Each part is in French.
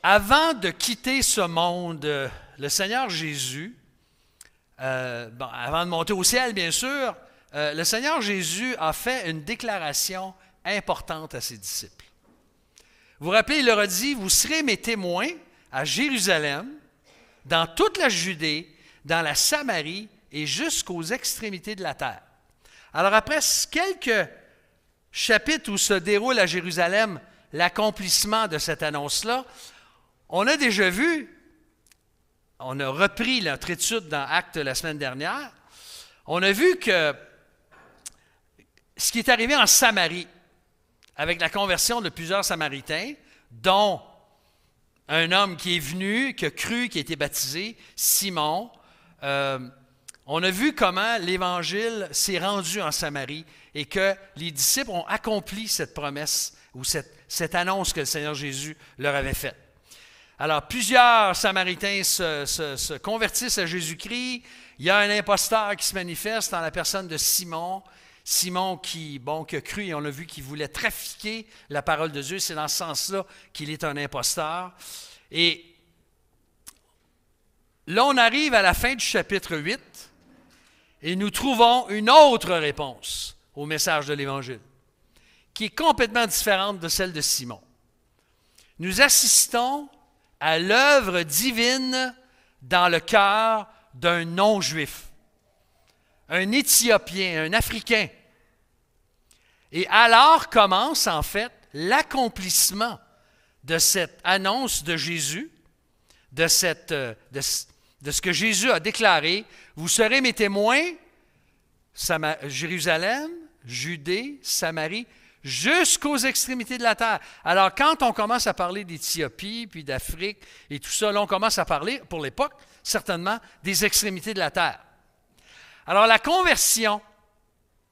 Avant de quitter ce monde, le Seigneur Jésus, avant de monter au ciel, bien sûr, le Seigneur Jésus a fait une déclaration importante à ses disciples. Vous vous rappelez, il leur a dit, « Vous serez mes témoins à Jérusalem, dans toute la Judée, dans la Samarie et jusqu'aux extrémités de la terre. » Alors après quelques chapitres où se déroule à Jérusalem l'accomplissement de cette annonce-là, on a déjà vu, on a repris notre étude dans Actes la semaine dernière, on a vu que ce qui est arrivé en Samarie, avec la conversion de plusieurs Samaritains, dont un homme qui est venu, qui a cru, qui a été baptisé, Simon, on a vu comment l'Évangile s'est rendu en Samarie et que les disciples ont accompli cette promesse ou cette annonce que le Seigneur Jésus leur avait faite. Alors, plusieurs Samaritains se convertissent à Jésus-Christ. Il y a un imposteur qui se manifeste dans la personne de Simon. Simon qui a cru et on a vu qu'il voulait trafiquer la parole de Dieu. C'est dans ce sens-là qu'il est un imposteur. Et là, on arrive à la fin du chapitre 8 et nous trouvons une autre réponse au message de l'Évangile qui est complètement différente de celle de Simon. Nous assistons à l'œuvre divine dans le cœur d'un non-juif, un Éthiopien, un Africain. Et alors commence en fait l'accomplissement de cette annonce de Jésus, de ce que Jésus a déclaré. Vous serez mes témoins, Jérusalem, Judée, Samarie, jusqu'aux extrémités de la terre. Alors, quand on commence à parler d'Éthiopie, puis d'Afrique et tout ça, là, on commence à parler, pour l'époque, certainement, des extrémités de la terre. Alors, la conversion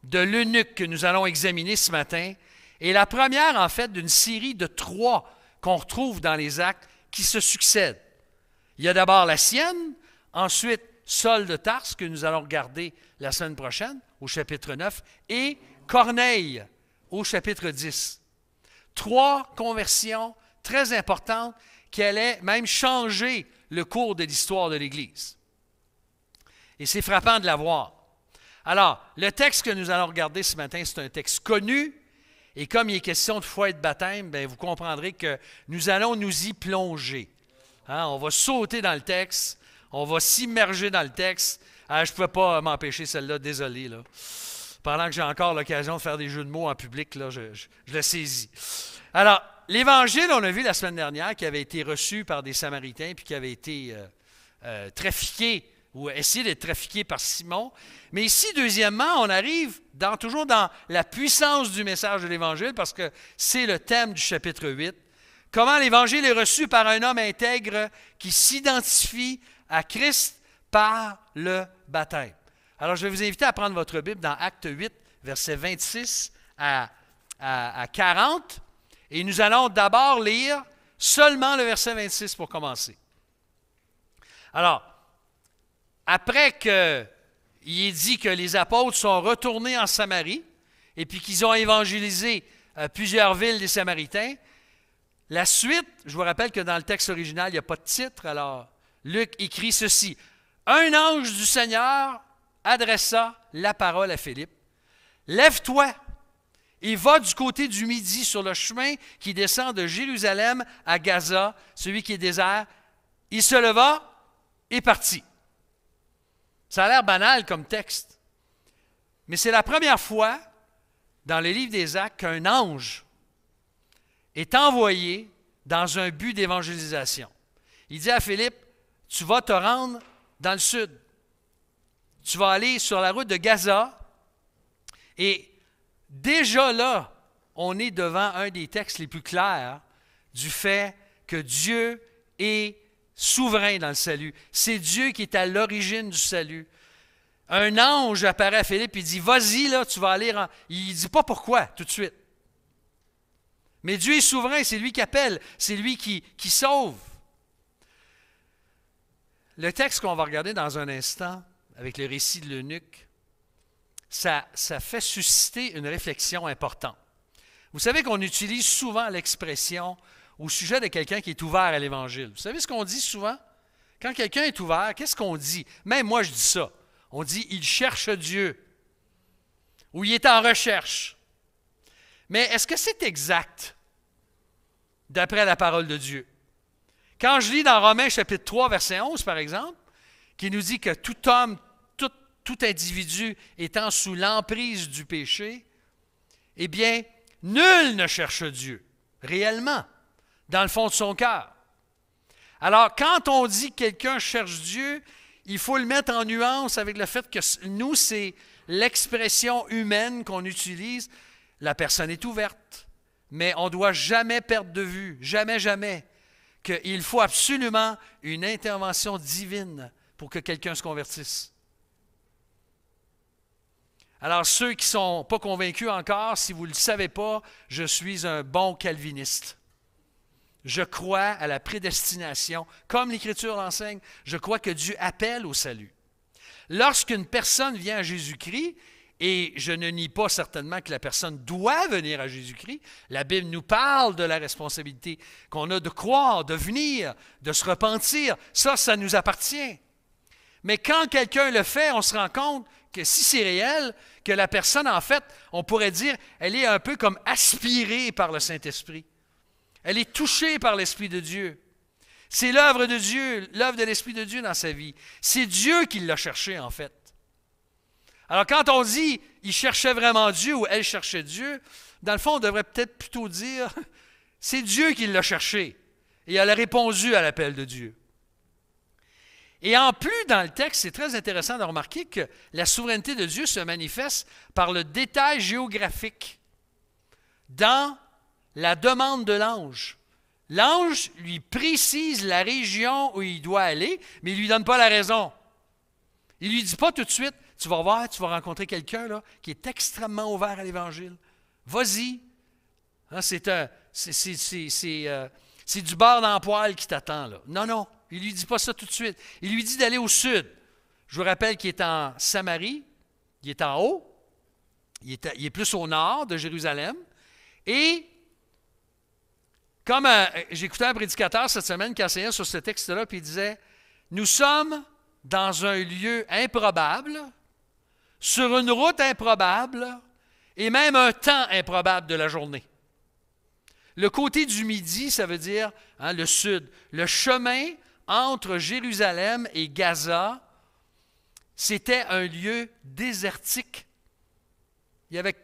de l'eunuque que nous allons examiner ce matin est la première, en fait, d'une série de 3 qu'on retrouve dans les Actes qui se succèdent. Il y a d'abord la sienne, ensuite Saul de Tarse, que nous allons regarder la semaine prochaine, au chapitre 9, et Corneille, au chapitre 10. 3 conversions très importantes qui allaient même changer le cours de l'histoire de l'Église. Et c'est frappant de la voir. Alors, le texte que nous allons regarder ce matin, c'est un texte connu, et comme il est question de foi et de baptême, bien, vous comprendrez que nous allons nous y plonger. Hein, on va sauter dans le texte, on va s'immerger dans le texte. Ah, je ne pouvais pas m'empêcher celle-là, désolé. Là. Pendant que j'ai encore l'occasion de faire des jeux de mots en public, là, je le saisis. Alors, l'Évangile, on a vu la semaine dernière, qui avait été reçu par des Samaritains, puis qui avait été trafiqué, ou essayé d'être trafiqué par Simon. Mais ici, deuxièmement, on arrive toujours dans la puissance du message de l'Évangile, parce que c'est le thème du chapitre 8. Comment l'Évangile est reçu par un homme intègre qui s'identifie à Christ par le baptême. Alors, je vais vous inviter à prendre votre Bible dans Acte 8, versets 26 à 40. Et nous allons d'abord lire seulement le verset 26 pour commencer. Alors, après qu'il est dit que les apôtres sont retournés en Samarie et puis qu'ils ont évangélisé plusieurs villes des Samaritains, la suite, je vous rappelle que dans le texte original, il n'y a pas de titre, alors Luc écrit ceci. « Un ange du Seigneur adressa la parole à Philippe. « Lève-toi et va du côté du midi sur le chemin qui descend de Jérusalem à Gaza, celui qui est désert. » Il se leva et partit. Ça a l'air banal comme texte, mais c'est la première fois dans le livre des Actes qu'un ange est envoyé dans un but d'évangélisation. Il dit à Philippe, tu vas te rendre dans le sud. Tu vas aller sur la route de Gaza. Et déjà là, on est devant un des textes les plus clairs du fait que Dieu est souverain dans le salut. C'est Dieu qui est à l'origine du salut. Un ange apparaît à Philippe et dit, vas-y là, tu vas aller... Il ne dit pas pourquoi tout de suite. Mais Dieu est souverain, c'est lui qui appelle, c'est lui qui sauve. Le texte qu'on va regarder dans un instant, avec le récit de l'eunuque, ça fait susciter une réflexion importante. Vous savez qu'on utilise souvent l'expression au sujet de quelqu'un qui est ouvert à l'Évangile. Vous savez ce qu'on dit souvent? Quand quelqu'un est ouvert, qu'est-ce qu'on dit? Même moi, je dis ça. On dit « il cherche Dieu » ou « il est en recherche ». Mais est-ce que c'est exact d'après la parole de Dieu? Quand je lis dans Romains chapitre 3, verset 11, par exemple, qui nous dit que tout homme, tout individu étant sous l'emprise du péché, eh bien, nul ne cherche Dieu, réellement, dans le fond de son cœur. Alors, quand on dit que quelqu'un cherche Dieu, il faut le mettre en nuance avec le fait que nous, c'est l'expression humaine qu'on utilise. La personne est ouverte, mais on ne doit jamais perdre de vue, jamais, jamais, qu'il faut absolument une intervention divine pour que quelqu'un se convertisse. Alors, ceux qui ne sont pas convaincus encore, si vous ne le savez pas, je suis un bon calviniste. Je crois à la prédestination. Comme l'Écriture l'enseigne, je crois que Dieu appelle au salut. Lorsqu'une personne vient à Jésus-Christ, et je ne nie pas certainement que la personne doit venir à Jésus-Christ, la Bible nous parle de la responsabilité qu'on a de croire, de venir, de se repentir. Ça nous appartient. Mais quand quelqu'un le fait, on se rend compte que si c'est réel, que la personne, en fait, on pourrait dire, elle est un peu comme aspirée par le Saint-Esprit. Elle est touchée par l'Esprit de Dieu. C'est l'œuvre de Dieu, l'œuvre de l'Esprit de Dieu dans sa vie. C'est Dieu qui l'a cherché, en fait. Alors, quand on dit « il cherchait vraiment Dieu » ou « elle cherchait Dieu », dans le fond, on devrait peut-être plutôt dire « c'est Dieu qui l'a cherché » et elle a répondu à l'appel de Dieu. Et en plus, dans le texte, c'est très intéressant de remarquer que la souveraineté de Dieu se manifeste par le détail géographique dans la demande de l'ange. L'ange lui précise la région où il doit aller, mais il ne lui donne pas la raison. Il ne lui dit pas tout de suite, tu vas voir, tu vas rencontrer quelqu'un là, qui est extrêmement ouvert à l'Évangile. Vas-y. Hein, c'est du beurre dans le poêle qui t'attend. Là. Non, non, il ne lui dit pas ça tout de suite. Il lui dit d'aller au sud. Je vous rappelle qu'il est en Samarie, il est en haut, il est plus au nord de Jérusalem. Et comme j'écoutais un prédicateur cette semaine qui enseignait sur ce texte-là, puis il disait, nous sommes dans un lieu improbable, sur une route improbable, et même un temps improbable de la journée. Le côté du midi, ça veut dire le sud. Le chemin entre Jérusalem et Gaza, c'était un lieu désertique. Il y avait,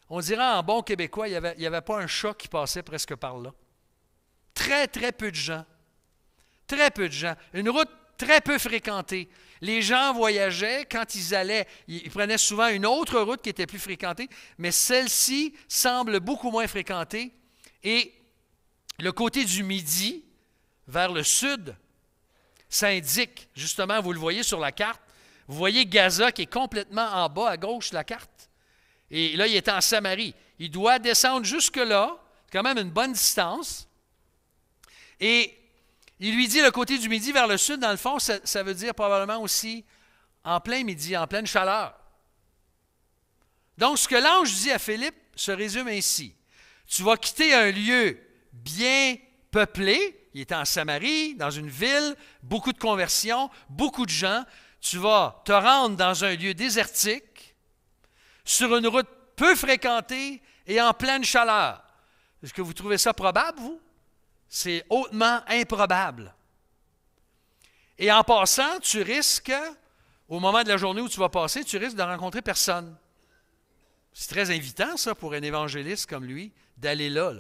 on dirait en bon québécois, il n'y avait pas un chat qui passait presque par là. Très, très peu de gens. Très peu de gens. Une route très peu fréquentée. Les gens voyageaient, quand ils allaient, ils prenaient souvent une autre route qui était plus fréquentée, mais celle-ci semble beaucoup moins fréquentée. Et le côté du midi, vers le sud, ça indique, justement, vous le voyez sur la carte, vous voyez Gaza qui est complètement en bas à gauche de la carte. Et là, il est en Samarie. Il doit descendre jusque-là, quand même une bonne distance. Et il lui dit le côté du midi vers le sud, dans le fond, ça veut dire probablement aussi en plein midi, en pleine chaleur. Donc, ce que l'ange dit à Philippe se résume ainsi. Tu vas quitter un lieu bien peuplé, il est en Samarie, dans une ville, beaucoup de conversions, beaucoup de gens. Tu vas te rendre dans un lieu désertique, sur une route peu fréquentée et en pleine chaleur. Est-ce que vous trouvez ça probable, vous? C'est hautement improbable. Et en passant, tu risques, au moment de la journée où tu vas passer, tu risques de rencontrer personne. C'est très invitant, ça, pour un évangéliste comme lui, d'aller là.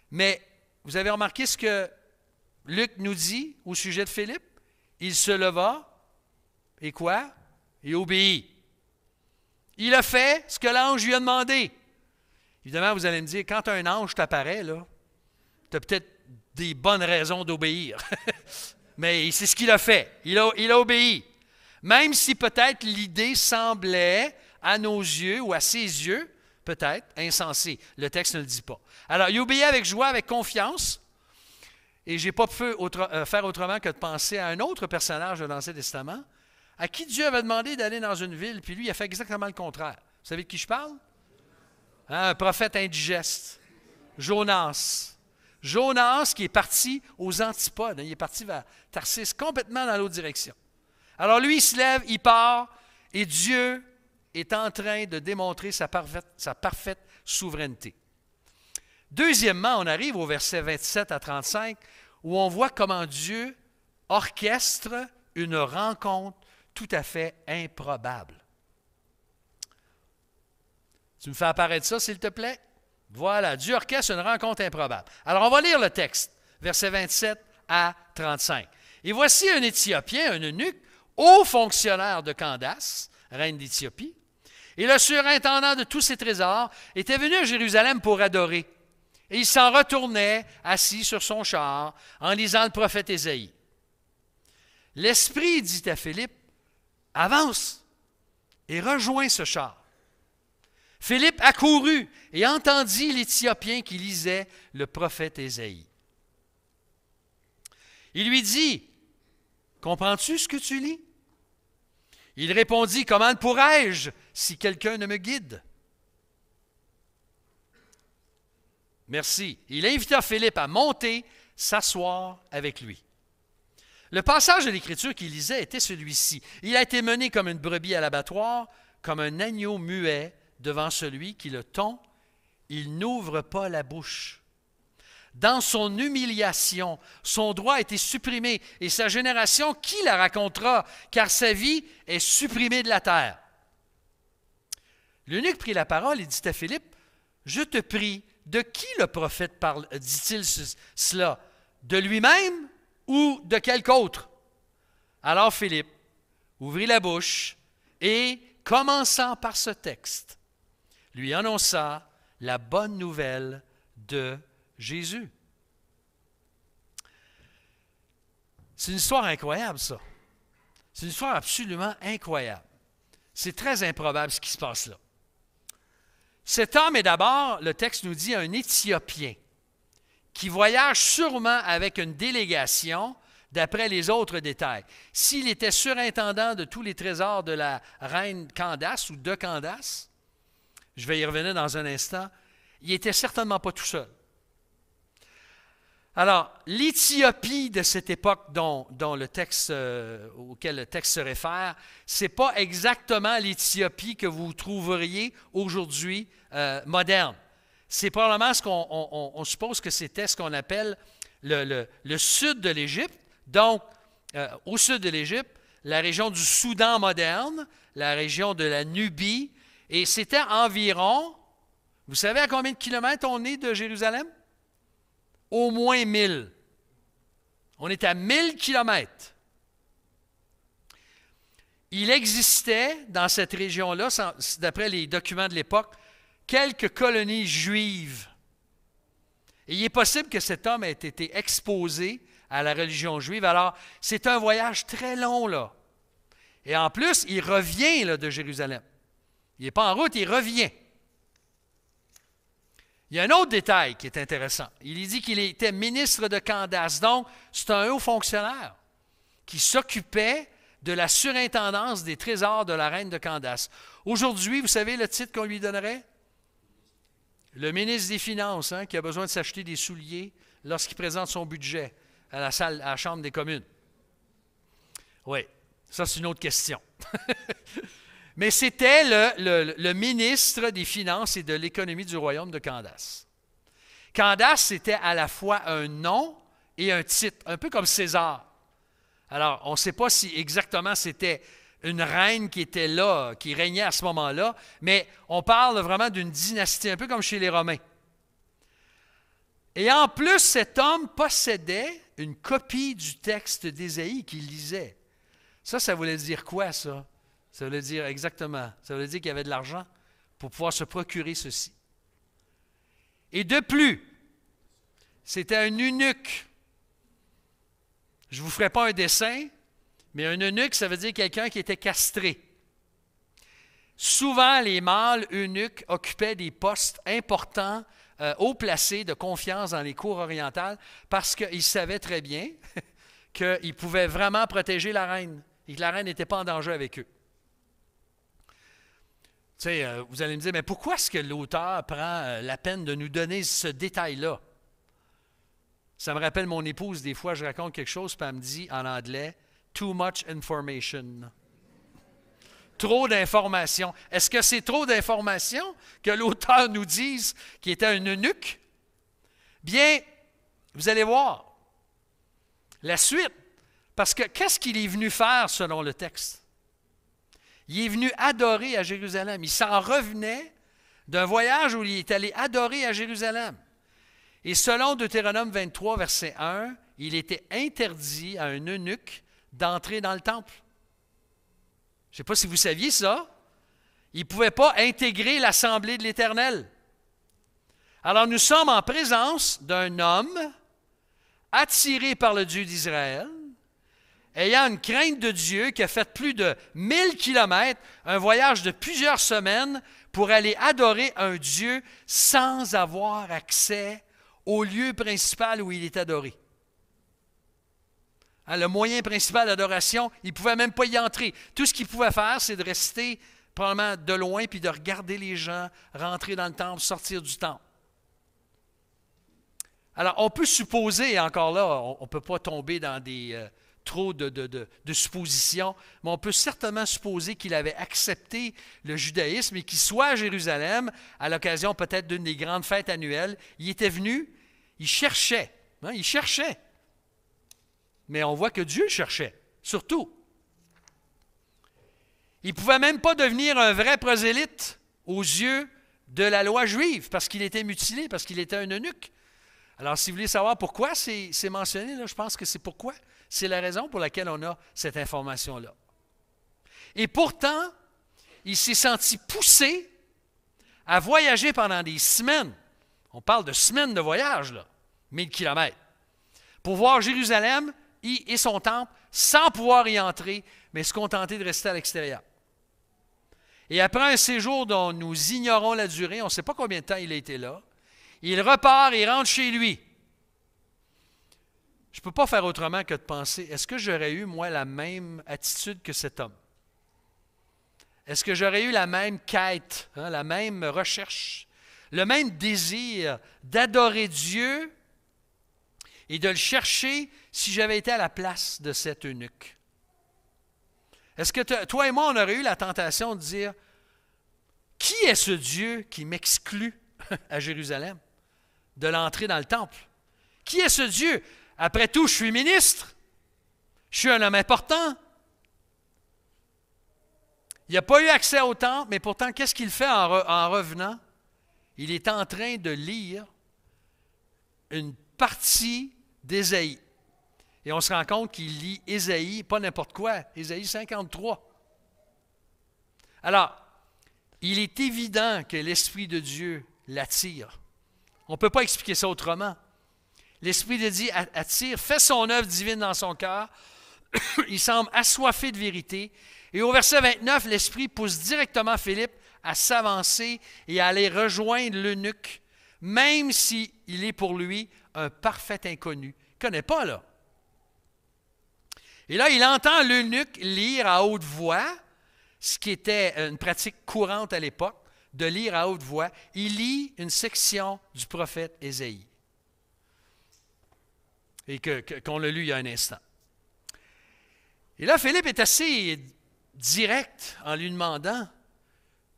Mais vous avez remarqué ce que Luc nous dit au sujet de Philippe? Il se leva, et quoi? Et obéit. Il a fait ce que l'ange lui a demandé. Évidemment, vous allez me dire, quand un ange t'apparaît, là, tu as peut-être des bonnes raisons d'obéir. Mais c'est ce qu'il a fait. Il a obéi. Même si peut-être l'idée semblait, à nos yeux ou à ses yeux, peut-être, insensée. Le texte ne le dit pas. Alors, il obéit avec joie, avec confiance. Et je n'ai pas pu faire autrement que de penser à un autre personnage de l'Ancien Testament, à qui Dieu avait demandé d'aller dans une ville, puis lui, il a fait exactement le contraire. Vous savez de qui je parle? Un prophète indigeste. Jonas. Jonas qui est parti aux antipodes. Il est parti vers Tarsis, complètement dans l'autre direction. Alors lui, il se lève, il part, et Dieu est en train de démontrer sa parfaite souveraineté. Deuxièmement, on arrive au verset 27 à 35, où on voit comment Dieu orchestre une rencontre tout à fait improbable. Tu me fais apparaître ça, s'il te plaît? Voilà, Dieu orchestre une rencontre improbable. Alors, on va lire le texte, versets 27 à 35. Et voici un Éthiopien, un eunuque, haut fonctionnaire de Candace, reine d'Éthiopie, et le surintendant de tous ses trésors, était venu à Jérusalem pour adorer. Et il s'en retournait, assis sur son char, en lisant le prophète Ésaïe. L'Esprit dit à Philippe, « Avance et rejoins ce char. » Philippe accourut et entendit l'Éthiopien qui lisait le prophète Ésaïe. Il lui dit, « Comprends-tu ce que tu lis? » Il répondit, « Comment le pourrais-je si quelqu'un ne me guide? » Merci. Il invita Philippe à monter, s'asseoir avec lui. Le passage de l'Écriture qu'il lisait était celui-ci. Il a été mené comme une brebis à l'abattoir, comme un agneau muet devant celui qui le tond. Il n'ouvre pas la bouche. Dans son humiliation, son droit a été supprimé, et sa génération, qui la racontera, car sa vie est supprimée de la terre? L'eunuque prit la parole et dit à Philippe, « Je te prie, de qui le prophète parle, dit-il cela? De lui-même ou de quelque autre? » Alors Philippe ouvrit la bouche et, commençant par ce texte, lui annonça la bonne nouvelle de Jésus. C'est une histoire incroyable, ça. C'est une histoire absolument incroyable. C'est très improbable ce qui se passe là. Cet homme est d'abord, le texte nous dit, un Éthiopien qui voyage sûrement avec une délégation d'après les autres détails. S'il était surintendant de tous les trésors de la reine Candace ou de Candace, je vais y revenir dans un instant, il n'était certainement pas tout seul. Alors, l'Éthiopie de cette époque dont le texte, auquel le texte se réfère, ce n'est pas exactement l'Éthiopie que vous trouveriez aujourd'hui moderne. C'est probablement ce qu'on suppose que c'était ce qu'on appelle le sud de l'Égypte. Donc, au sud de l'Égypte, la région du Soudan moderne, la région de la Nubie, et c'était environ, vous savez à combien de kilomètres on est de Jérusalem? Au moins 1000. On est à 1000 kilomètres. Il existait dans cette région-là, d'après les documents de l'époque, quelques colonies juives. Et il est possible que cet homme ait été exposé à la religion juive. Alors, c'est un voyage très long, là. Et en plus, il revient là, de Jérusalem. Il n'est pas en route, il revient. Il y a un autre détail qui est intéressant. Il dit qu'il était ministre de Candace. Donc, c'est un haut fonctionnaire qui s'occupait de la surintendance des trésors de la reine de Candace. Aujourd'hui, vous savez le titre qu'on lui donnerait? Le ministre des Finances, hein, qui a besoin de s'acheter des souliers lorsqu'il présente son budget à la Chambre des communes. Oui, ça c'est une autre question. Mais c'était le ministre des Finances et de l'économie du royaume de Candace. Candace, c'était à la fois un nom et un titre, un peu comme César. Alors, on ne sait pas si exactement c'était une reine qui était là, qui régnait à ce moment-là, mais on parle vraiment d'une dynastie, un peu comme chez les Romains. Et en plus, cet homme possédait une copie du texte d'Ésaïe qu'il lisait. Ça voulait dire quoi, ça? Ça voulait dire exactement, ça voulait dire qu'il y avait de l'argent pour pouvoir se procurer ceci. Et de plus, c'était un eunuque. Je ne vous ferai pas un dessin, mais un eunuque, ça veut dire quelqu'un qui était castré. Souvent, les mâles eunuques occupaient des postes importants, haut placés, de confiance dans les cours orientales, parce qu'ils savaient très bien qu'ils pouvaient vraiment protéger la reine et que la reine n'était pas en danger avec eux. Tu sais, vous allez me dire, mais pourquoi est-ce que l'auteur prend la peine de nous donner ce détail-là? Ça me rappelle mon épouse, des fois, je raconte quelque chose, puis elle me dit en anglais, « too much information ». Trop d'informations. Est-ce que c'est trop d'informations que l'auteur nous dise qu'il était un eunuque? Bien, vous allez voir la suite. Parce que qu'est-ce qu'il est venu faire selon le texte? Il est venu adorer à Jérusalem. Il s'en revenait d'un voyage où il est allé adorer à Jérusalem. Et selon Deutéronome 23, verset 1, il était interdit à un eunuque d'entrer dans le temple. Je ne sais pas si vous saviez ça. Il ne pouvait pas intégrer l'assemblée de l'Éternel. Alors nous sommes en présence d'un homme attiré par le Dieu d'Israël, ayant une crainte de Dieu, qui a fait plus de 1000 kilomètres, un voyage de plusieurs semaines pour aller adorer un Dieu sans avoir accès au lieu principal où il est adoré. Le moyen principal d'adoration, il ne pouvait même pas y entrer. Tout ce qu'il pouvait faire, c'est de rester probablement de loin puis de regarder les gens rentrer dans le temple, sortir du temple. Alors, on peut supposer, encore là, on ne peut pas tomber dans trop de suppositions, mais on peut certainement supposer qu'il avait accepté le judaïsme et qu'il soit à Jérusalem, à l'occasion peut-être d'une des grandes fêtes annuelles. Il était venu, il cherchait. Il cherchait. Mais on voit que Dieu cherchait, surtout. Il ne pouvait même pas devenir un vrai prosélyte aux yeux de la loi juive, parce qu'il était mutilé, parce qu'il était un eunuque. Alors, si vous voulez savoir pourquoi c'est mentionné, là, je pense que c'est pourquoi. C'est la raison pour laquelle on a cette information-là. Et pourtant, il s'est senti poussé à voyager pendant des semaines. On parle de semaines de voyage, là, 1000 kilomètres, pour voir Jérusalem et son temple sans pouvoir y entrer, mais se contenter de rester à l'extérieur. Et après un séjour dont nous ignorons la durée, on ne sait pas combien de temps il a été là, il repart et rentre chez lui. Je ne peux pas faire autrement que de penser, est-ce que j'aurais eu, moi, la même attitude que cet homme? Est-ce que j'aurais eu la même quête, la même recherche, le même désir d'adorer Dieu et de le chercher si j'avais été à la place de cet eunuque? Est-ce que toi et moi, on aurait eu la tentation de dire, qui est ce Dieu qui m'exclut à Jérusalem de l'entrée dans le temple? Qui est ce Dieu? Après tout, je suis ministre. Je suis un homme important. Il n'a pas eu accès au temple, mais pourtant, qu'est-ce qu'il fait en revenant? Il est en train de lire une partie d'Ésaïe. Et on se rend compte qu'il lit Ésaïe, pas n'importe quoi, Ésaïe 53. Alors, il est évident que l'Esprit de Dieu l'attire. On ne peut pas expliquer ça autrement. L'Esprit de Dieu attire, fait son œuvre divine dans son cœur. Il semble assoiffé de vérité. Et au verset 29, l'Esprit pousse directement Philippe à s'avancer et à aller rejoindre l'eunuque, même s'il est pour lui un parfait inconnu. Il ne connaît pas, là. Et là, il entend l'eunuque lire à haute voix, ce qui était une pratique courante à l'époque, de lire à haute voix. Il lit une section du prophète Ésaïe. Et qu'on l'a lu il y a un instant. Et là, Philippe est assez direct en lui demandant,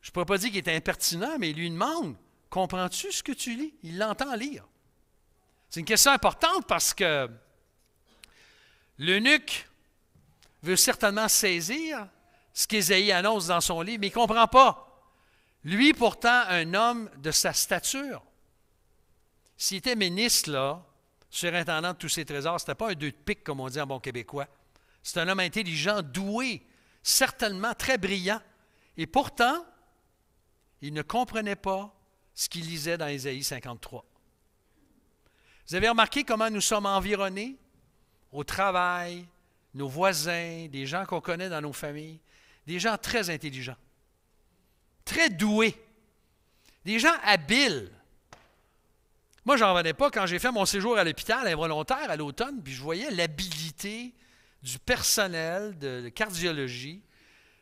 je ne pourrais pas dire qu'il est impertinent, mais il lui demande, comprends-tu ce que tu lis? Il l'entend lire. C'est une question importante parce que l'eunuque veut certainement saisir ce qu'Ésaïe annonce dans son livre, mais il ne comprend pas. Lui, pourtant, un homme de sa stature, s'il était ministre, là, surintendant de tous ses trésors, ce n'était pas un deux de pique, comme on dit en bon québécois. C'est un homme intelligent, doué, certainement très brillant. Et pourtant, il ne comprenait pas ce qu'il lisait dans Ésaïe 53. Vous avez remarqué comment nous sommes environnés au travail, nos voisins, des gens qu'on connaît dans nos familles, des gens très intelligents, très doués, des gens habiles. Moi, je n'en revenais pas quand j'ai fait mon séjour à l'hôpital involontaire à l'automne, puis je voyais l'habileté du personnel de cardiologie.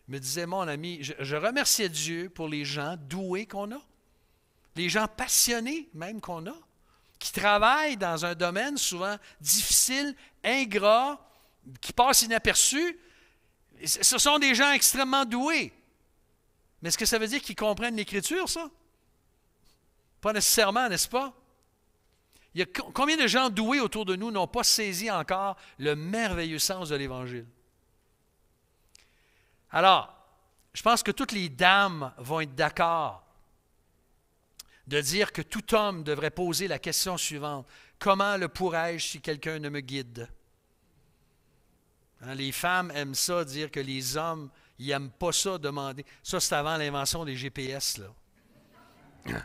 Je me disais, mon ami, je remerciais Dieu pour les gens doués qu'on a, les gens passionnés même qu'on a. qui travaillent dans un domaine souvent difficile, ingrat, qui passe inaperçu. Ce sont des gens extrêmement doués. Mais est-ce que ça veut dire qu'ils comprennent l'Écriture, ça? Pas nécessairement, n'est-ce pas? Il y a combien de gens doués autour de nous n'ont pas saisi encore le merveilleux sens de l'Évangile? Alors, je pense que toutes les dames vont être d'accord de dire que tout homme devrait poser la question suivante. Comment le pourrais-je si quelqu'un ne me guide? Hein, les femmes aiment ça, dire que les hommes, ils n'aiment pas ça, demander. Ça, c'est avant l'invention des GPS, là.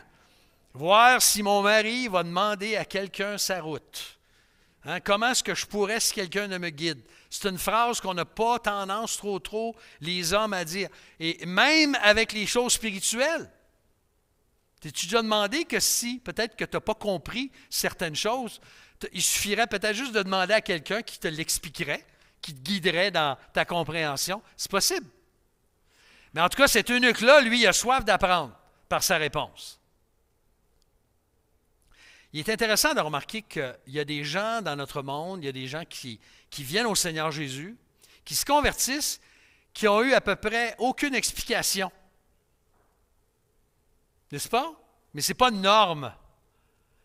Voir si mon mari va demander à quelqu'un sa route. Hein, comment est-ce que je pourrais si quelqu'un ne me guide? C'est une phrase qu'on n'a pas tendance trop, les hommes, à dire. Et même avec les choses spirituelles. T'es-tu déjà demandé que si, peut-être que tu n'as pas compris certaines choses, il suffirait peut-être juste de demander à quelqu'un qui te l'expliquerait, qui te guiderait dans ta compréhension? C'est possible. Mais en tout cas, cet eunuque-là, lui, il a soif d'apprendre par sa réponse. Il est intéressant de remarquer qu'il y a des gens dans notre monde, il y a des gens qui viennent au Seigneur Jésus, qui se convertissent, qui ont eu à peu près aucune explication. N'est-ce pas? Mais ce n'est pas une norme.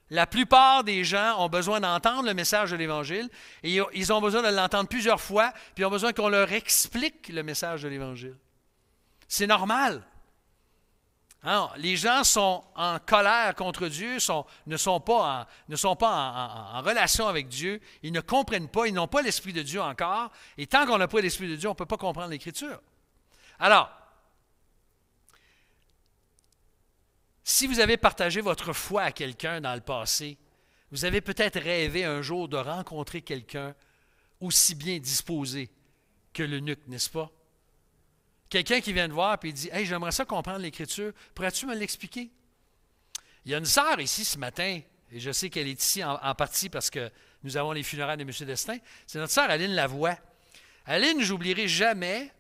La plupart des gens ont besoin d'entendre le message de l'Évangile et ils ont besoin de l'entendre plusieurs fois, puis ils ont besoin qu'on leur explique le message de l'Évangile. C'est normal. Hein? Les gens sont en colère contre Dieu, ne sont pas en relation avec Dieu, ils ne comprennent pas, ils n'ont pas l'Esprit de Dieu encore, et tant qu'on n'a pas l'Esprit de Dieu, on ne peut pas comprendre l'Écriture. Alors, si vous avez partagé votre foi à quelqu'un dans le passé, vous avez peut-être rêvé un jour de rencontrer quelqu'un aussi bien disposé que l'eunuque, n'est-ce pas? Quelqu'un qui vient te voir et dit « Hey, j'aimerais ça comprendre l'Écriture. Pourrais-tu me l'expliquer? » Il y a une sœur ici ce matin, et je sais qu'elle est ici en partie parce que nous avons les funérailles de M. Destin. C'est notre sœur Aline Lavoie. Aline, j'oublierai jamais.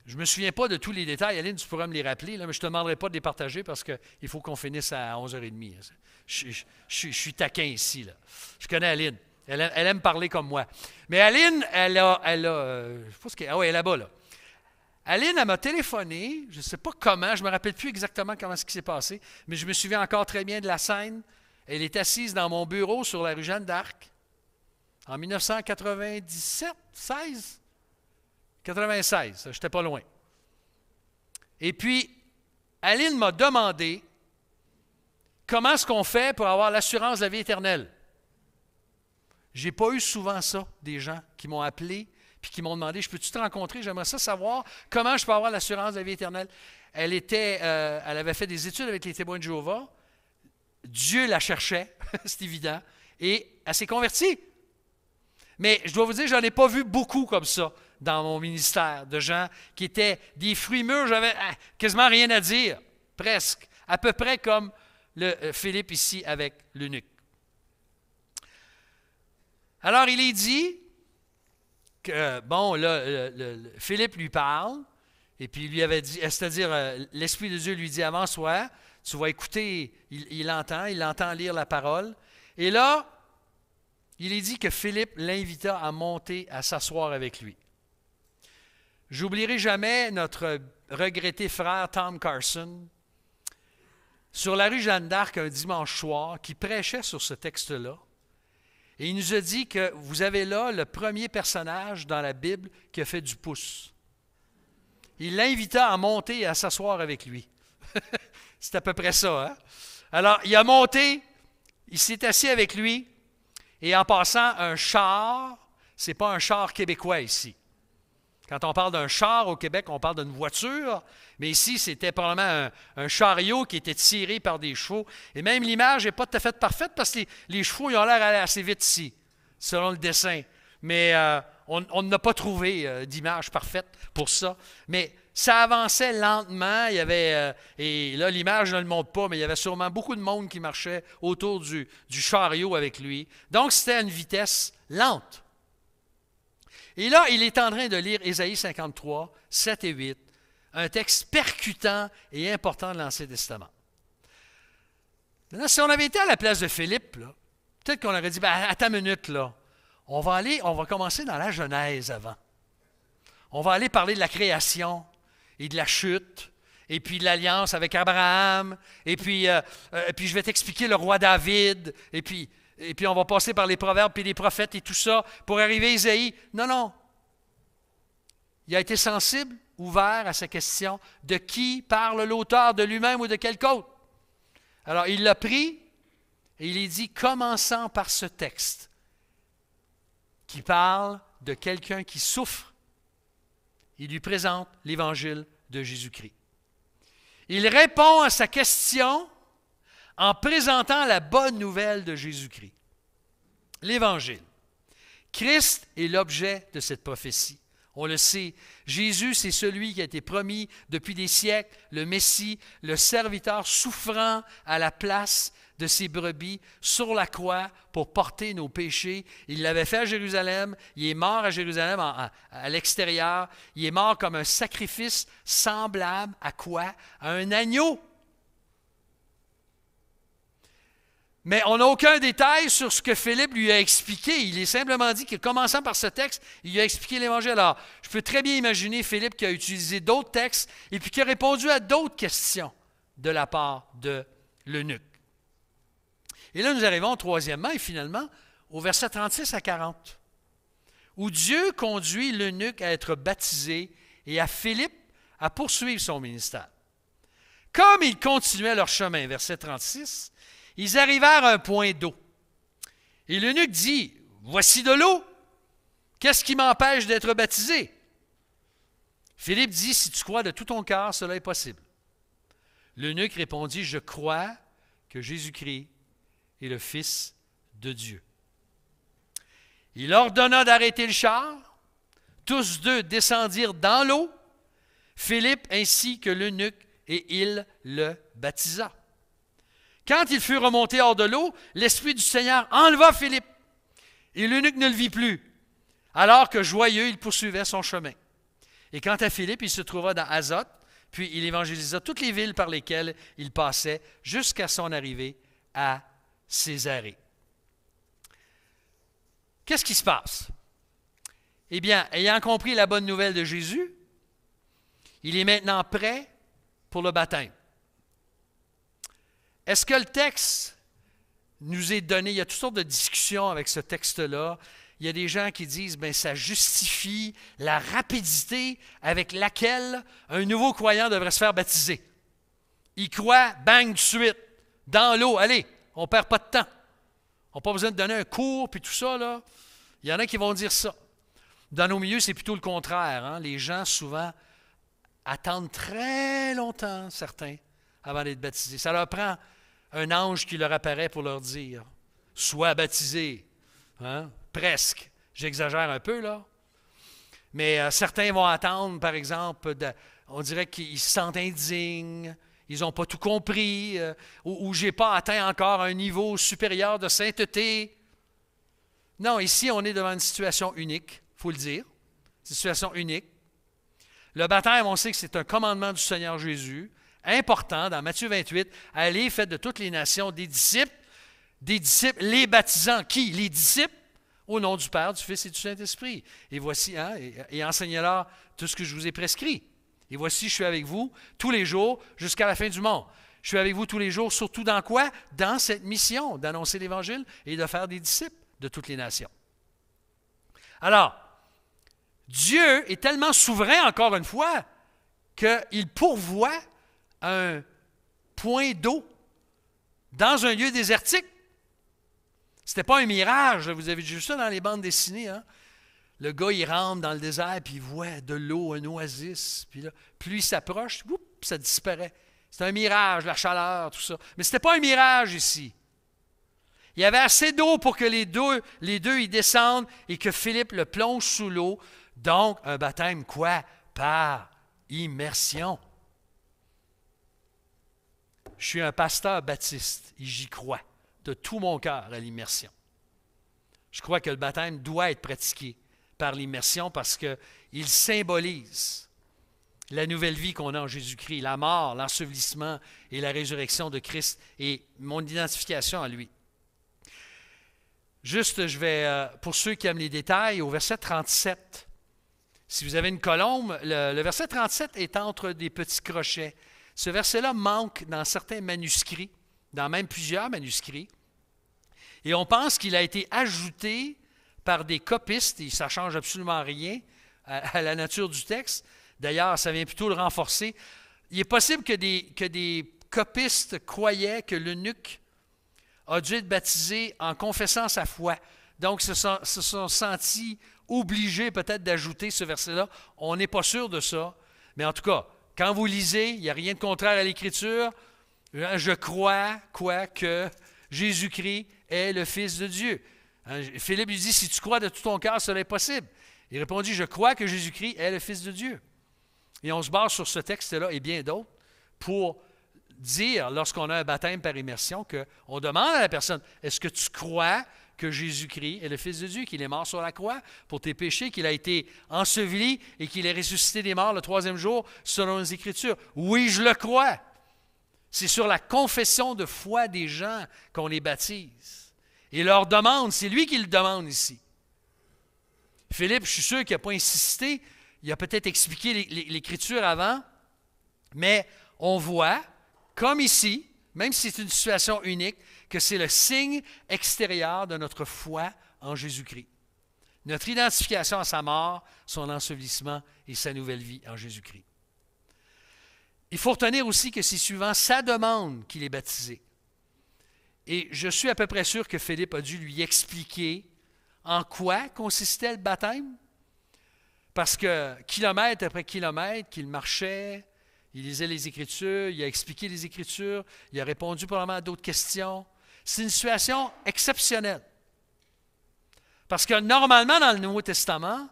Je ne me souviens pas de tous les détails. Aline, tu pourras me les rappeler, là, mais je ne te demanderai pas de les partager parce qu'il faut qu'on finisse à 11h30. Je suis taquin ici. Là. Je connais Aline. Elle aime parler comme moi. Mais Aline, elle est là-bas, là. Aline, elle m'a téléphoné, je ne sais pas comment, je ne me rappelle plus exactement comment ce qui s'est passé, mais je me souviens encore très bien de la scène. Elle est assise dans mon bureau sur la rue Jeanne d'Arc en 1997, 16? 96, je n'étais pas loin. Et puis, Aline m'a demandé comment est-ce qu'on fait pour avoir l'assurance de la vie éternelle. Je n'ai pas eu souvent ça, des gens qui m'ont appelé puis qui m'ont demandé, je peux-tu te rencontrer? J'aimerais ça savoir comment je peux avoir l'assurance de la vie éternelle. Elle avait fait des études avec les témoins de Jéhovah. Dieu la cherchait, c'est évident, et elle s'est convertie. Mais je dois vous dire, je n'en ai pas vu beaucoup comme ça dans mon ministère, de gens qui étaient des fruits mûrs, j'avais quasiment rien à dire, presque, à peu près comme Philippe ici avec l'eunuque. Alors, il est dit que, bon, là, Philippe lui parle, et puis il lui avait dit, c'est-à-dire, l'Esprit de Dieu lui dit, avance-toi, tu vas écouter, il entend lire la parole. Et là, il est dit que Philippe l'invita à monter, à s'asseoir avec lui. J'oublierai jamais notre regretté frère Tom Carson, sur la rue Jeanne d'Arc un dimanche soir, qui prêchait sur ce texte-là. Et il nous a dit que vous avez là le premier personnage dans la Bible qui a fait du pouce. Il l'invita à monter et à s'asseoir avec lui. C'est à peu près ça, hein? Alors, il a monté, il s'est assis avec lui, et en passant, un char, ce n'est pas un char québécois ici. Quand on parle d'un char au Québec, on parle d'une voiture, mais ici, c'était probablement un chariot qui était tiré par des chevaux. Et même l'image n'est pas tout à fait parfaite parce que les chevaux ils ont l'air d'aller assez vite ici, selon le dessin. Mais on n'a pas trouvé d'image parfaite pour ça. Mais ça avançait lentement. Il y avait, et là, l'image ne le montre pas, mais il y avait sûrement beaucoup de monde qui marchait autour du chariot avec lui. Donc, c'était à une vitesse lente. Et là, il est en train de lire Ésaïe 53, 7 et 8, un texte percutant et important de l'Ancien Testament. Maintenant, si on avait été à la place de Philippe, là, peut-être qu'on aurait dit, ben, attends une minute, là. On va commencer dans la Genèse avant. On va aller parler de la création et de la chute, et puis de l'alliance avec Abraham, et puis je vais t'expliquer le roi David, et puis on va passer par les proverbes et les prophètes et tout ça pour arriver à Isaïe. Non, non. Il a été sensible, ouvert à sa question de qui parle l'auteur, de lui-même ou de quelque autre. Alors, il l'a pris et il est dit, commençant par ce texte qui parle de quelqu'un qui souffre, il lui présente l'évangile de Jésus-Christ. Il répond à sa question en présentant la bonne nouvelle de Jésus-Christ. L'Évangile. Christ est l'objet de cette prophétie. On le sait, Jésus, c'est celui qui a été promis depuis des siècles, le Messie, le serviteur souffrant à la place de ses brebis sur la croix pour porter nos péchés. Il l'avait fait à Jérusalem, il est mort à Jérusalem à l'extérieur, il est mort comme un sacrifice semblable à quoi? À un agneau. Mais on n'a aucun détail sur ce que Philippe lui a expliqué. Il est simplement dit que, commençant par ce texte, il lui a expliqué l'Évangile. Alors, je peux très bien imaginer Philippe qui a utilisé d'autres textes et puis qui a répondu à d'autres questions de la part de l'eunuque. Et là, nous arrivons troisièmement et finalement au verset 36 à 40, où Dieu conduit l'eunuque à être baptisé et à Philippe à poursuivre son ministère. Comme ils continuaient leur chemin, verset 36, ils arrivèrent à un point d'eau. Et l'eunuque dit, « Voici de l'eau. Qu'est-ce qui m'empêche d'être baptisé? » Philippe dit, « Si tu crois de tout ton cœur, cela est possible. » L'eunuque répondit, « Je crois que Jésus-Christ est le Fils de Dieu. » Il ordonna d'arrêter le char. Tous deux descendirent dans l'eau, Philippe ainsi que l'eunuque, et il le baptisa. Quand il fut remonté hors de l'eau, l'Esprit du Seigneur enleva Philippe, et l'eunuque ne le vit plus, alors que joyeux, il poursuivait son chemin. Et quant à Philippe, il se trouva dans Azote, puis il évangélisa toutes les villes par lesquelles il passait, jusqu'à son arrivée à Césarée. Qu'est-ce qui se passe? Eh bien, ayant compris la bonne nouvelle de Jésus, il est maintenant prêt pour le baptême. Est-ce que le texte nous est donné? Il y a toutes sortes de discussions avec ce texte-là. Il y a des gens qui disent que ça justifie la rapidité avec laquelle un nouveau croyant devrait se faire baptiser. Il croit, bang, tout de suite, dans l'eau, allez, on ne perd pas de temps. On n'a pas besoin de donner un cours, puis tout ça, là. Il y en a qui vont dire ça. Dans nos milieux, c'est plutôt le contraire. Hein? Les gens, souvent, attendent très longtemps, certains, avant d'être baptisés. Ça leur prend un ange qui leur apparaît pour leur dire « Sois baptisé. Hein? » Presque. J'exagère un peu, là. Mais certains vont attendre, par exemple, on dirait qu'ils se sentent indignes, ils n'ont pas tout compris, ou je n'ai pas atteint encore un niveau supérieur de sainteté. Non, ici, on est devant une situation unique, il faut le dire. Situation unique. Le baptême, on sait que c'est un commandement du Seigneur Jésus, important, dans Matthieu 28, « Allez, faites de toutes les nations des disciples, les baptisant qui? Les disciples, au nom du Père, du Fils et du Saint-Esprit. Et voici, hein, et enseignez-leur tout ce que je vous ai prescrit. Et voici, je suis avec vous tous les jours jusqu'à la fin du monde. Je suis avec vous tous les jours, surtout dans quoi? Dans cette mission d'annoncer l'Évangile et de faire des disciples de toutes les nations. » Alors, Dieu est tellement souverain, encore une fois, qu'il pourvoit un point d'eau dans un lieu désertique. Ce n'était pas un mirage, vous avez vu ça dans les bandes dessinées. Hein? Le gars, il rentre dans le désert, puis il voit de l'eau, un oasis. Puis là, plus il s'approche, ça disparaît. C'est un mirage, la chaleur, tout ça. Mais ce n'était pas un mirage ici. Il y avait assez d'eau pour que les deux y descendent et que Philippe le plonge sous l'eau. Donc, un baptême, quoi? Par immersion. Je suis un pasteur baptiste et j'y crois de tout mon cœur à l'immersion. Je crois que le baptême doit être pratiqué par l'immersion parce qu'il symbolise la nouvelle vie qu'on a en Jésus-Christ, la mort, l'ensevelissement et la résurrection de Christ et mon identification à lui. Juste, je vais, pour ceux qui aiment les détails, au verset 37. Si vous avez une colombe, le verset 37 est entre des petits crochets. Ce verset-là manque dans certains manuscrits, dans même plusieurs manuscrits. Et on pense qu'il a été ajouté par des copistes, et ça ne change absolument rien à la nature du texte. D'ailleurs, ça vient plutôt le renforcer. Il est possible que des copistes croyaient que l'eunuque a dû être baptisé en confessant sa foi. Donc, se sont sentis obligés peut-être d'ajouter ce verset-là. On n'est pas sûr de ça. Mais en tout cas, quand vous lisez, il n'y a rien de contraire à l'Écriture. Je crois, que Jésus-Christ est le Fils de Dieu. Philippe lui dit, si tu crois de tout ton cœur, cela est possible. Il répondit, je crois que Jésus-Christ est le Fils de Dieu. Et on se base sur ce texte-là et bien d'autres pour dire, lorsqu'on a un baptême par immersion, qu'on demande à la personne, est-ce que tu crois que Jésus-Christ est le Fils de Dieu, qu'il est mort sur la croix pour tes péchés, qu'il a été enseveli et qu'il est ressuscité des morts le troisième jour selon les Écritures? Oui, je le crois. C'est sur la confession de foi des gens qu'on les baptise. Et leur demande, c'est lui qui le demande ici. Philippe, je suis sûr qu'il n'a pas insisté, il a peut-être expliqué l'Écriture avant, mais on voit, comme ici, même si c'est une situation unique, que c'est le signe extérieur de notre foi en Jésus-Christ. Notre identification à sa mort, son ensevelissement et sa nouvelle vie en Jésus-Christ. Il faut retenir aussi que c'est suivant sa demande qu'il est baptisé. Et je suis à peu près sûr que Philippe a dû lui expliquer en quoi consistait le baptême. Parce que kilomètre après kilomètre qu'il marchait, il lisait les Écritures, il a expliqué les Écritures, il a répondu probablement à d'autres questions. C'est une situation exceptionnelle. Parce que normalement, dans le Nouveau Testament,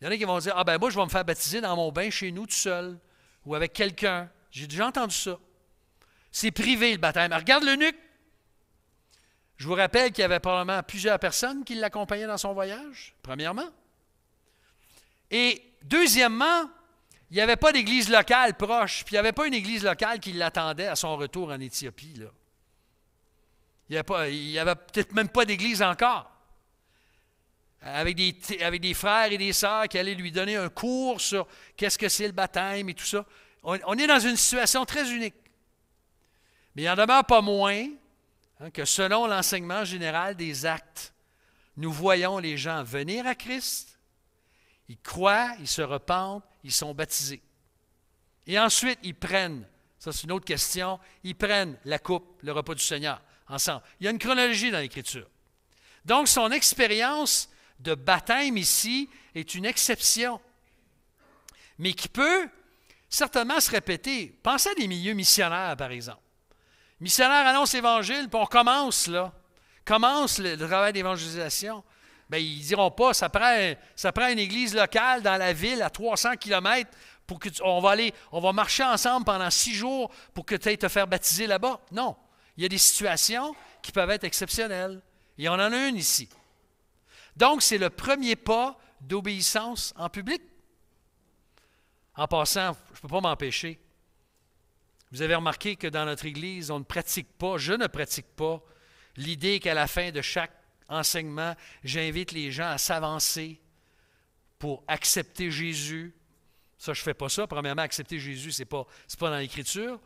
il y en a qui vont dire, « Ah ben moi, je vais me faire baptiser dans mon bain chez nous tout seul, ou avec quelqu'un. » J'ai déjà entendu ça. C'est privé le baptême. Regarde l'eunuque. Je vous rappelle qu'il y avait probablement plusieurs personnes qui l'accompagnaient dans son voyage, premièrement. Et deuxièmement, il n'y avait pas d'église locale proche, puis il n'y avait pas une église locale qui l'attendait à son retour en Éthiopie, là. Il n'y avait peut-être même pas d'église encore. Avec des frères et des sœurs qui allaient lui donner un cours sur qu'est-ce que c'est le baptême et tout ça. On est dans une situation très unique. Mais il n'en demeure pas moins que selon l'enseignement général des Actes, nous voyons les gens venir à Christ, ils croient, ils se repentent, ils sont baptisés. Et ensuite, ils prennent, ça c'est une autre question, ils prennent la coupe, le repas du Seigneur, ensemble. Il y a une chronologie dans l'Écriture. Donc, son expérience de baptême ici est une exception, mais qui peut certainement se répéter. Pensez à des milieux missionnaires, par exemple. Missionnaires annoncent l'Évangile, puis on commence le travail d'évangélisation. Bien, ils ne diront pas, ça prend une église locale dans la ville à 300 km pour que on va marcher ensemble pendant 6 jours pour que tu ailles te faire baptiser là-bas. Non. Il y a des situations qui peuvent être exceptionnelles. Et on en a une ici. Donc, c'est le premier pas d'obéissance en public. En passant, je ne peux pas m'empêcher. Vous avez remarqué que dans notre Église, on ne pratique pas, je ne pratique pas, l'idée qu'à la fin de chaque enseignement, j'invite les gens à s'avancer pour accepter Jésus. Ça, je ne fais pas ça. Premièrement, accepter Jésus, ce n'est pas dans l'Écriture.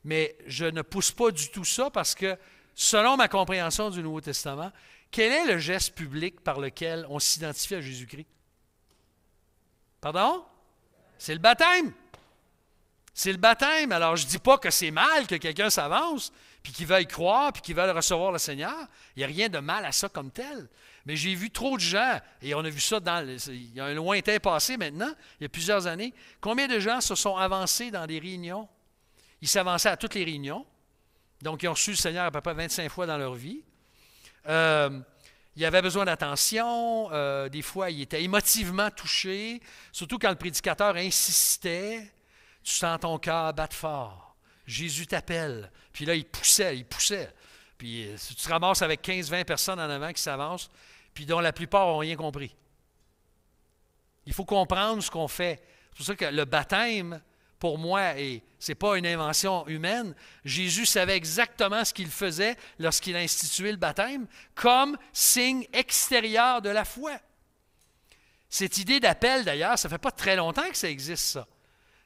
Mais je ne pousse pas du tout ça parce que, selon ma compréhension du Nouveau Testament, quel est le geste public par lequel on s'identifie à Jésus-Christ? Pardon? C'est le baptême. C'est le baptême. Alors, je ne dis pas que c'est mal que quelqu'un s'avance, puis qu'il veuille croire, puis qu'il veuille recevoir le Seigneur. Il n'y a rien de mal à ça comme tel. Mais j'ai vu trop de gens, et on a vu ça il y a un lointain passé maintenant, il y a plusieurs années. Combien de gens se sont avancés dans des réunions? Ils s'avançaient à toutes les réunions. Donc, ils ont reçu le Seigneur à peu près 25 fois dans leur vie. Il avait besoin d'attention. Des fois, il était émotivement touché, surtout quand le prédicateur insistait. Tu sens ton cœur battre fort. Jésus t'appelle. Puis là, il poussait. Puis tu te ramasses avec 15-20 personnes en avant qui s'avancent, puis dont la plupart n'ont rien compris. Il faut comprendre ce qu'on fait. C'est pour ça que le baptême, pour moi, et ce n'est pas une invention humaine, Jésus savait exactement ce qu'il faisait lorsqu'il a institué le baptême comme signe extérieur de la foi. Cette idée d'appel, d'ailleurs, ça ne fait pas très longtemps que ça existe, ça.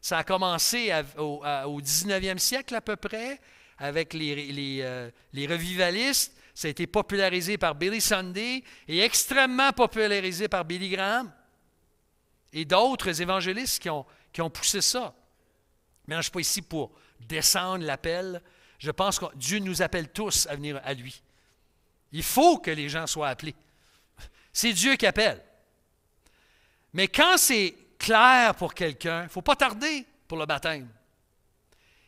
Ça a commencé au 19e siècle à peu près, avec les revivalistes. Ça a été popularisé par Billy Sunday et extrêmement popularisé par Billy Graham et d'autres évangélistes qui ont poussé ça. Mais je ne suis pas ici pour descendre l'appel. Je pense que Dieu nous appelle tous à venir à lui. Il faut que les gens soient appelés. C'est Dieu qui appelle. Mais quand c'est clair pour quelqu'un, il ne faut pas tarder pour le baptême.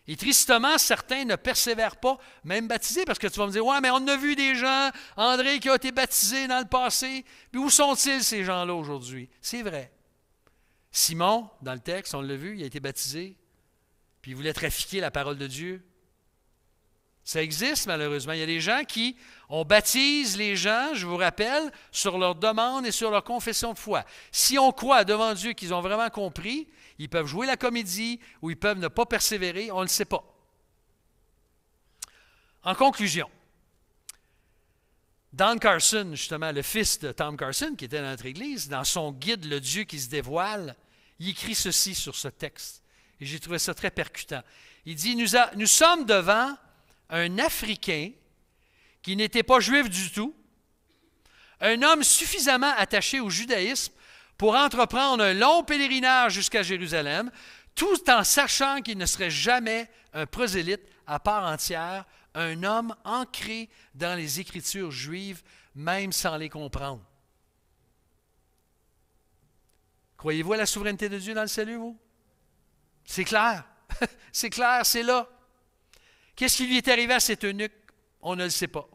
Et tristement, certains ne persévèrent pas, même baptisés, parce que tu vas me dire, « Ouais, mais on a vu des gens, André, qui a été baptisé dans le passé. Puis où sont-ils, ces gens-là, aujourd'hui? » C'est vrai. Simon, dans le texte, on l'a vu, il a été baptisé, puis il voulait trafiquer la parole de Dieu. Ça existe, malheureusement. Il y a des gens on baptise les gens, je vous rappelle, sur leur demande et sur leur confession de foi. Si on croit devant Dieu qu'ils ont vraiment compris, ils peuvent jouer la comédie ou ils peuvent ne pas persévérer, on ne le sait pas. En conclusion, Don Carson, justement, le fils de Tom Carson, qui était dans notre Église, dans son guide « Le Dieu qui se dévoile », il écrit ceci sur ce texte. Et j'ai trouvé ça très percutant. Il dit, nous sommes devant un Africain qui n'était pas juif du tout, un homme suffisamment attaché au judaïsme pour entreprendre un long pèlerinage jusqu'à Jérusalem, tout en sachant qu'il ne serait jamais un prosélyte à part entière, un homme ancré dans les Écritures juives, même sans les comprendre. Croyez-vous à la souveraineté de Dieu dans le salut, vous? C'est clair. C'est clair, c'est là. Qu'est-ce qui lui est arrivé à cet eunuque? On ne le sait pas.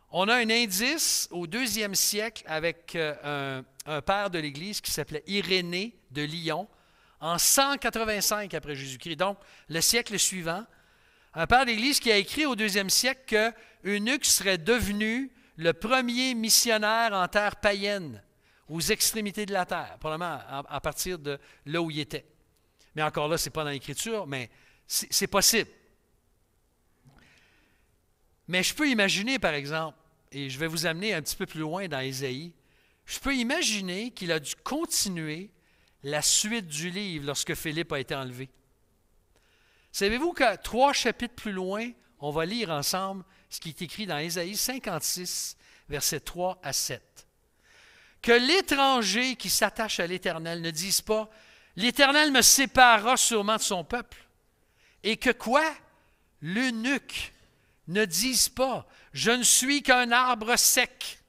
On a un indice au 2e siècle avec un père de l'Église qui s'appelait Irénée de Lyon, en 185 après Jésus-Christ. Donc, le siècle suivant, un père d'Église qui a écrit au 2e siècle que Eunuque serait devenu le premier missionnaire en terre païenne, aux extrémités de la terre, probablement à partir de là où il était. Mais encore là, ce n'est pas dans l'Écriture, mais c'est possible. Mais je peux imaginer, par exemple, et je vais vous amener un petit peu plus loin dans Ésaïe, je peux imaginer qu'il a dû continuer la suite du livre lorsque Philippe a été enlevé. Savez-vous que 3 chapitres plus loin, on va lire ensemble ce qui est écrit dans Ésaïe 56, versets 3 à 7. Que l'étranger qui s'attache à l'Éternel ne dise pas « L'Éternel me séparera sûrement de son peuple ». Et que quoi? L'eunuque ne dise pas « Je ne suis qu'un arbre sec ».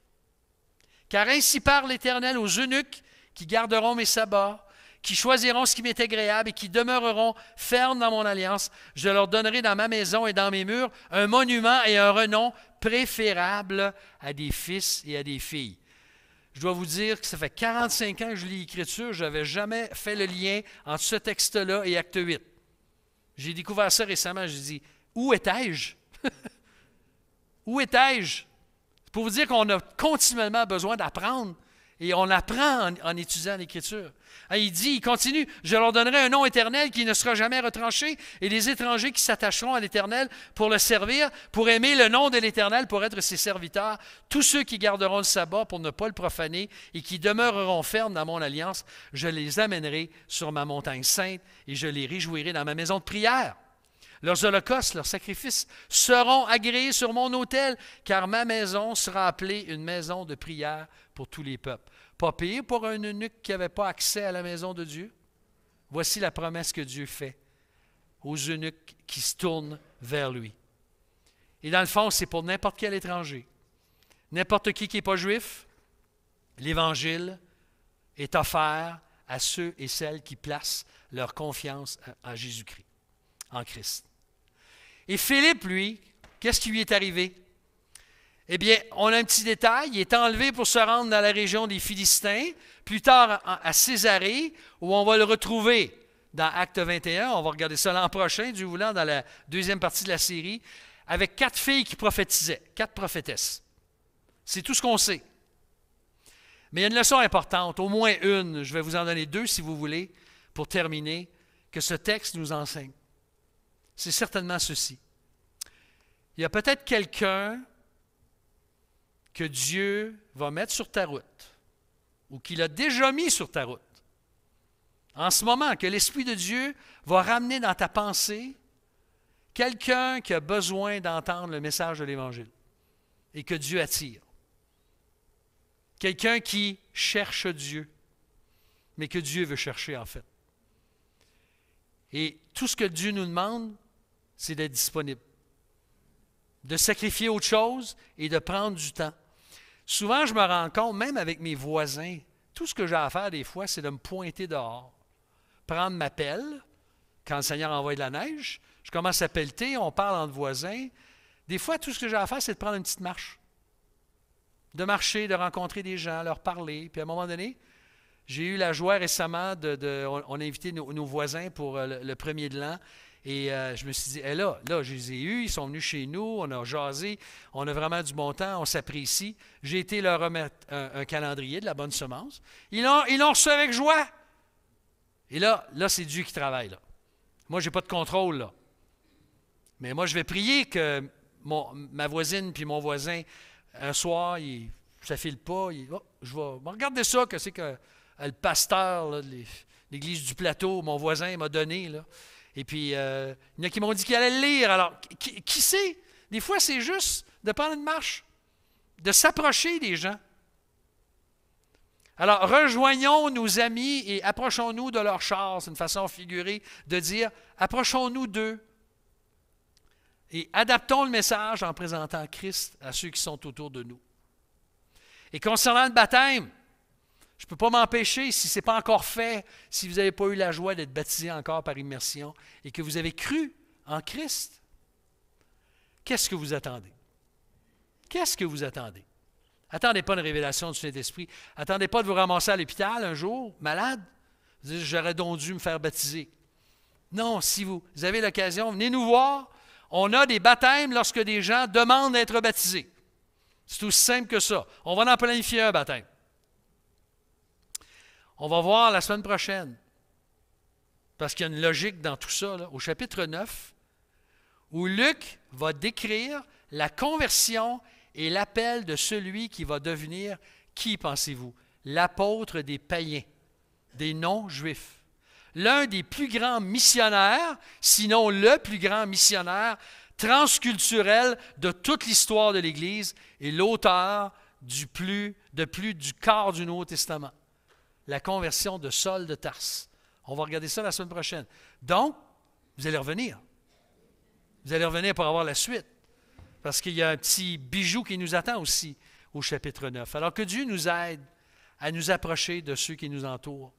Car ainsi parle l'Éternel aux eunuques qui garderont mes sabbats, qui choisiront ce qui m'est agréable et qui demeureront fermes dans mon alliance. Je leur donnerai dans ma maison et dans mes murs un monument et un renom préférable à des fils et à des filles. Je dois vous dire que ça fait 45 ans que je lis l'Écriture, je n'avais jamais fait le lien entre ce texte-là et Acte 8. J'ai découvert ça récemment, j'ai dit, où étais-je? Où étais-je? C'est pour vous dire qu'on a continuellement besoin d'apprendre et on apprend en étudiant l'Écriture. Il continue, « Je leur donnerai un nom éternel qui ne sera jamais retranché et les étrangers qui s'attacheront à l'Éternel pour le servir, pour aimer le nom de l'Éternel, pour être ses serviteurs, tous ceux qui garderont le sabbat pour ne pas le profaner et qui demeureront fermes dans mon alliance, je les amènerai sur ma montagne sainte et je les réjouirai dans ma maison de prière. Leurs holocaustes, leurs sacrifices seront agréés sur mon autel, car ma maison sera appelée une maison de prière pour tous les peuples. » Pas pire pour un eunuque qui n'avait pas accès à la maison de Dieu. Voici la promesse que Dieu fait aux eunuques qui se tournent vers lui. Et dans le fond, c'est pour n'importe quel étranger. N'importe qui n'est pas juif, l'Évangile est offert à ceux et celles qui placent leur confiance en Jésus-Christ, en Christ. Et Philippe, lui, qu'est-ce qui lui est arrivé? Eh bien, on a un petit détail. Il est enlevé pour se rendre dans la région des Philistins, plus tard à Césarée, où on va le retrouver dans Acte 21. On va regarder ça l'an prochain, Dieu voulant, dans la 2e partie de la série, avec 4 filles qui prophétisaient, 4 prophétesses. C'est tout ce qu'on sait. Mais il y a une leçon importante, au moins une. Je vais vous en donner 2 si vous voulez, pour terminer. que ce texte nous enseigne, c'est certainement ceci. Il y a peut-être quelqu'un que Dieu va mettre sur ta route, ou qu'il a déjà mis sur ta route, en ce moment, que l'Esprit de Dieu va ramener dans ta pensée quelqu'un qui a besoin d'entendre le message de l'Évangile et que Dieu attire. Quelqu'un qui cherche Dieu, mais que Dieu veut chercher en fait. Et tout ce que Dieu nous demande, c'est d'être disponible, de sacrifier autre chose et de prendre du temps. Souvent, je me rends compte, même avec mes voisins, tout ce que j'ai à faire des fois, c'est de me pointer dehors, prendre ma pelle, quand le Seigneur envoie de la neige, je commence à pelleter, on parle entre voisins. Des fois, tout ce que j'ai à faire, c'est de prendre une petite marche, de marcher, de rencontrer des gens, leur parler. Puis à un moment donné, j'ai eu la joie récemment on a invité nos voisins pour le premier de l'an. Et je me suis dit, là, je les ai eus, ils sont venus chez nous, on a jasé, on a vraiment du bon temps, on s'apprécie. J'ai été leur remettre un calendrier de la bonne semence. Ils l'ont reçu avec joie. Et là c'est Dieu qui travaille. Là. Moi, je n'ai pas de contrôle. Là. Mais moi, je vais prier que ma voisine puis mon voisin, un soir, ça ne file pas. Je vais regarder ça, que c'est que le pasteur là, de l'église du plateau, mon voisin m'a donné. Là. Et puis, il y en a qui m'ont dit qu'il allait le lire. Alors, qui sait? Des fois, c'est juste de prendre une marche, de s'approcher des gens. Alors, rejoignons nos amis et approchons-nous de leur char. C'est une façon figurée de dire, approchons-nous d'eux. Et adaptons le message en présentant Christ à ceux qui sont autour de nous. Et concernant le baptême, je ne peux pas m'empêcher, si ce n'est pas encore fait, si vous n'avez pas eu la joie d'être baptisé encore par immersion et que vous avez cru en Christ, qu'est-ce que vous attendez? Qu'est-ce que vous attendez? Attendez pas une révélation du Saint-Esprit. Attendez pas de vous ramasser à l'hôpital un jour, malade. Vous dites, j'aurais donc dû me faire baptiser. Non, si vous avez l'occasion, venez nous voir. On a des baptêmes lorsque des gens demandent d'être baptisés. C'est aussi simple que ça. On va en planifier un baptême. On va voir la semaine prochaine, parce qu'il y a une logique dans tout ça, là, au chapitre 9, où Luc va décrire la conversion et l'appel de celui qui va devenir, qui pensez-vous? L'apôtre des païens, des non-juifs. L'un des plus grands missionnaires, sinon le plus grand missionnaire transculturel de toute l'histoire de l'Église et l'auteur du quart du Nouveau Testament. La conversion de Saul de Tarse. On va regarder ça la semaine prochaine. Donc, vous allez revenir. Vous allez revenir pour avoir la suite. Parce qu'il y a un petit bijou qui nous attend aussi au chapitre 9. Alors que Dieu nous aide à nous approcher de ceux qui nous entourent